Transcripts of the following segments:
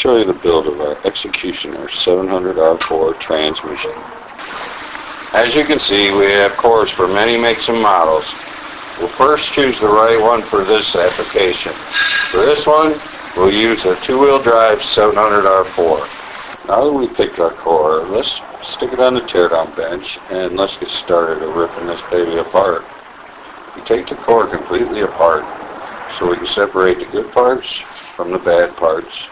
show you the build of our Executioner 700R4 transmission. As you can see, we have cores for many makes and models. We'll first choose the right one for this application. For this one, we'll use a two-wheel drive 700R4. Now that we picked our core, let's stick it on the teardown bench and let's get started at ripping this baby apart. We take the core completely apart so we can separate the good parts from the bad parts.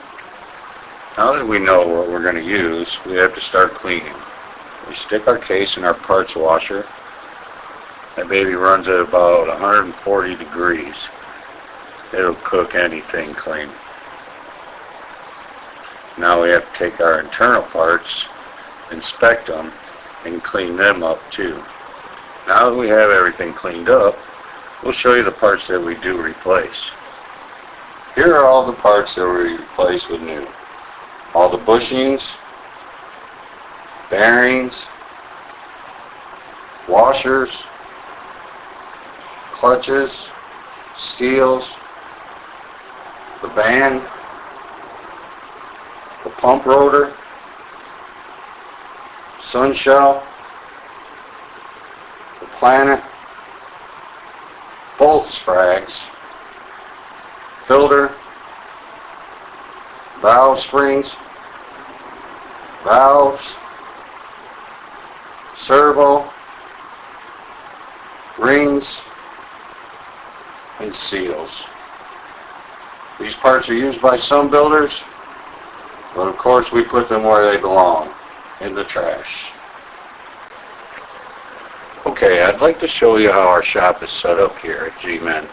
Now that we know what we're going to use, we have to start cleaning. We stick our case in our parts washer. That baby runs at about 140 degrees. It'll cook anything clean. Now we have to take our internal parts, inspect them, and clean them up too. Now that we have everything cleaned up, we'll show you the parts that we do replace. Here are all the parts that we replace with new. All the bushings, bearings, washers, clutches, steels, the band, the pump rotor, sun shell, the planet, bolt sprags, filter, valve springs, valves, servo, rings, and seals. These parts are used by some builders, but of course we put them where they belong, in the trash. Okay, I'd like to show you how our shop is set up here at G-Men.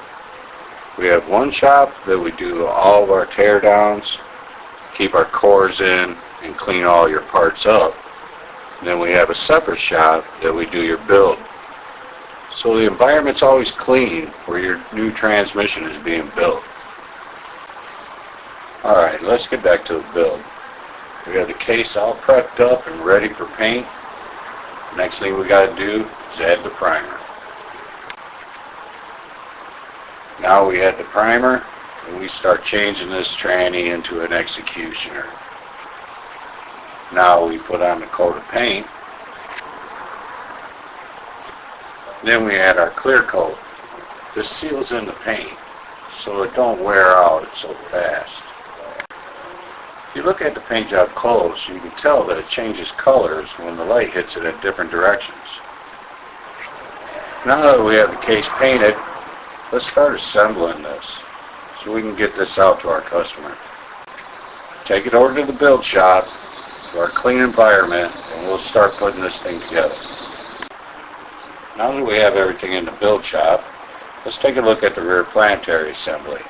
We have one shop that we do all of our tear downs, keep our cores in, and clean all your parts up. And then we have a separate shop that we do your build. So the environment's always clean where your new transmission is being built. Alright, let's get back to the build. We have the case all prepped up and ready for paint. Next thing we got to do is add the primer. Now we add the primer and we start changing this tranny into an Executioner. Now we put on the coat of paint. Then we add our clear coat. This seals in the paint so it don't wear out so fast. If you look at the paint job close, you can tell that it changes colors when the light hits it at different directions. Now that we have the case painted, let's start assembling this so we can get this out to our customer. Take it over to the build shop, to our clean environment, and we'll start putting this thing together. Now that we have everything in the build shop, let's take a look at the rear planetary assembly.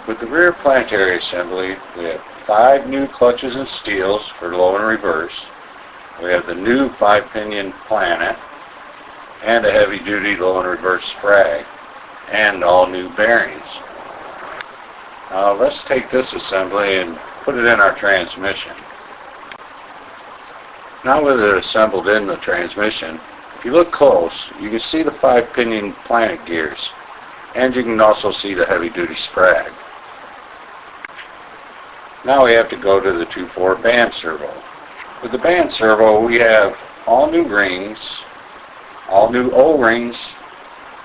With the rear planetary assembly, we have 5 new clutches and steels for low and reverse. We have the new 5-pinion planet and a heavy-duty low and reverse sprag and all new bearings. Now let's take this assembly and put it in our transmission. Now with it assembled in the transmission, if you look close, you can see the 5-pinion planet gears, and you can also see the heavy-duty sprag. Now we have to go to the 2/4 band servo. With the band servo, we have all new rings, all new O-rings,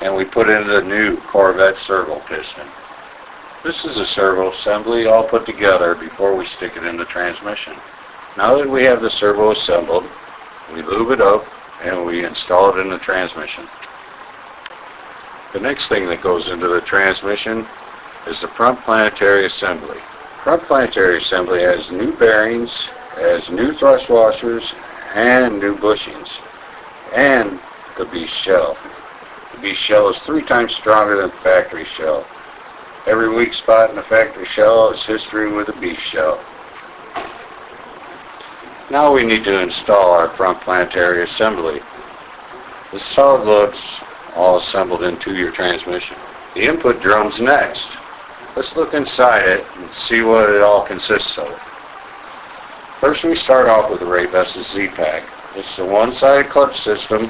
and we put in the new Corvette servo piston. This is a servo assembly all put together before we stick it in the transmission. Now that we have the servo assembled, we lube it up and we install it in the transmission. The next thing that goes into the transmission is the front planetary assembly. Front planetary assembly has new bearings, has new thrust washers, and new bushings, and the beast shell. The beast shell is 3 times stronger than the factory shell. Every weak spot in the factory shell is history with the beast shell. Now we need to install our front planetary assembly. This is how it looks all assembled into your transmission. The input drum's next. Let's look inside it and see what it all consists of. First we start off with the Ray-Bess's Z-Pack. This is a one-sided clutch system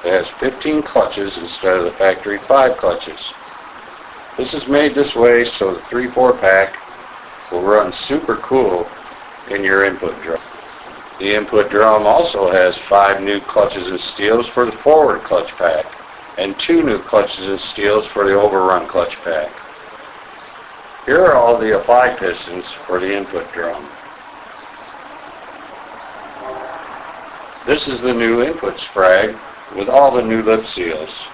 that has 15 clutches instead of the factory 5 clutches. This is made this way so the 3/4 pack will run super cool in your input drum. The input drum also has 5 new clutches and steels for the forward clutch pack and 2 new clutches and steels for the overrun clutch pack. Here are all the apply pistons for the input drum. This is the new input sprag with all the new lip seals.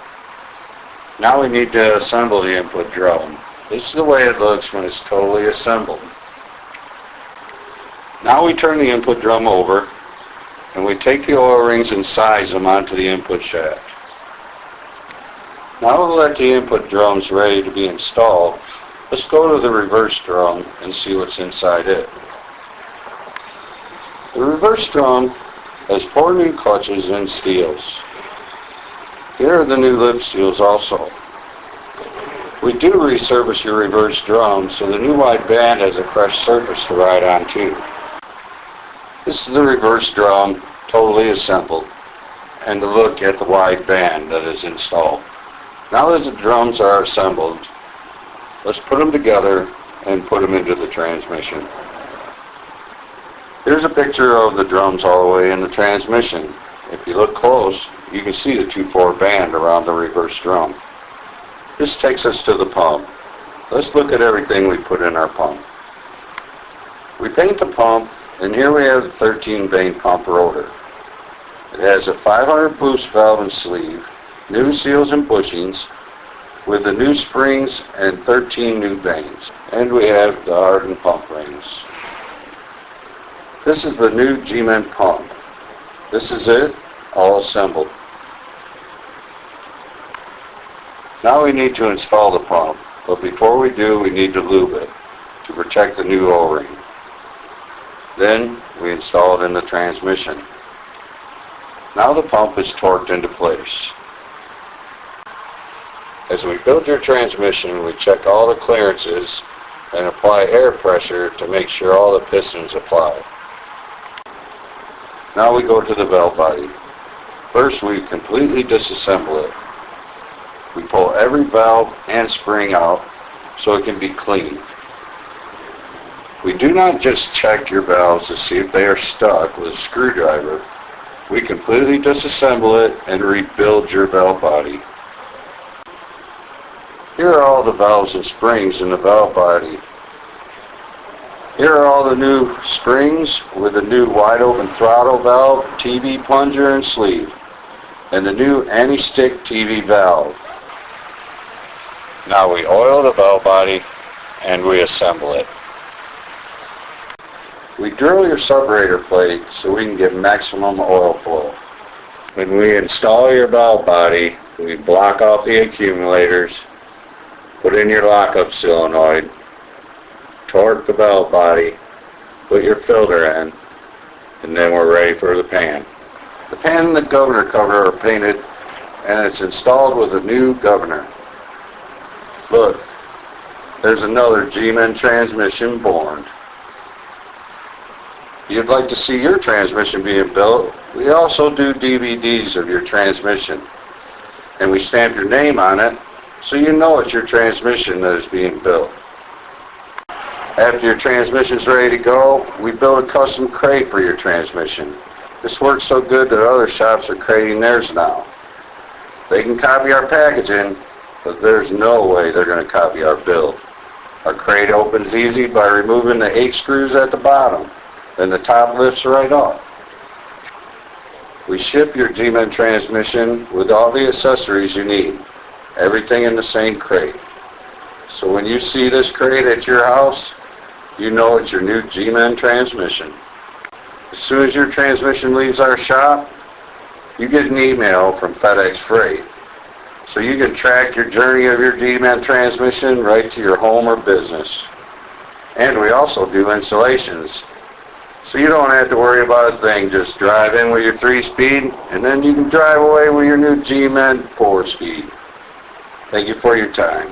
Now we need to assemble the input drum. This is the way it looks when it's totally assembled. Now we turn the input drum over and we take the oil rings and size them onto the input shaft. Now that the input drum's ready to be installed, let's go to the reverse drum and see what's inside it. The reverse drum has 4 new clutches and steels. Here are the new lip seals also. We do resurface your reverse drum so the new wide band has a fresh surface to ride on too. This is the reverse drum totally assembled and a look at the wide band that is installed. Now that the drums are assembled, let's put them together and put them into the transmission. Here's a picture of the drums all the way in the transmission. If you look close, you can see the 2/4 band around the reverse drum. This takes us to the pump. Let's look at everything we put in our pump. We paint the pump, and here we have the 13 vane pump rotor. It has a 500 boost valve and sleeve, new seals and bushings, with the new springs and 13 new vanes. And we have the hardened pump rings. This is the new G-Men pump. This is it, all assembled. Now we need to install the pump, but before we do, we need to lube it to protect the new O-ring. Then we install it in the transmission. Now the pump is torqued into place. As we build your transmission, we check all the clearances and apply air pressure to make sure all the pistons apply. Now we go to the valve body. First we completely disassemble it. We pull every valve and spring out so it can be cleaned. We do not just check your valves to see if they are stuck with a screwdriver. We completely disassemble it and rebuild your valve body. Here are all the valves and springs in the valve body. Here are all the new springs with the new wide open throttle valve, TV plunger and sleeve, and the new anti-stick TV valve. Now we oil the valve body and we assemble it. We drill your separator plate so we can get maximum oil flow. When we install your valve body, we block off the accumulators, put in your lockup solenoid, torque the valve body, put your filter in, and then we're ready for the pan. The pan and the governor cover are painted and it's installed with a new governor. Look, there's another G-Men transmission born. If you'd like to see your transmission being built, we also do DVDs of your transmission. And we stamp your name on it so you know it's your transmission that is being built. After your transmission is ready to go, we build a custom crate for your transmission. This works so good that other shops are creating theirs now. They can copy our packaging, but there's no way they're going to copy our build. Our crate opens easy by removing the 8 screws at the bottom, then the top lifts right off. We ship your G-Men transmission with all the accessories you need, everything in the same crate. So when you see this crate at your house, you know it's your new G-Men transmission. As soon as your transmission leaves our shop, you get an email from FedEx Freight. So you can track your journey of your G-Men transmission right to your home or business. And we also do installations. So you don't have to worry about a thing. Just drive in with your 3-speed and then you can drive away with your new G-Men 4-speed. Thank you for your time.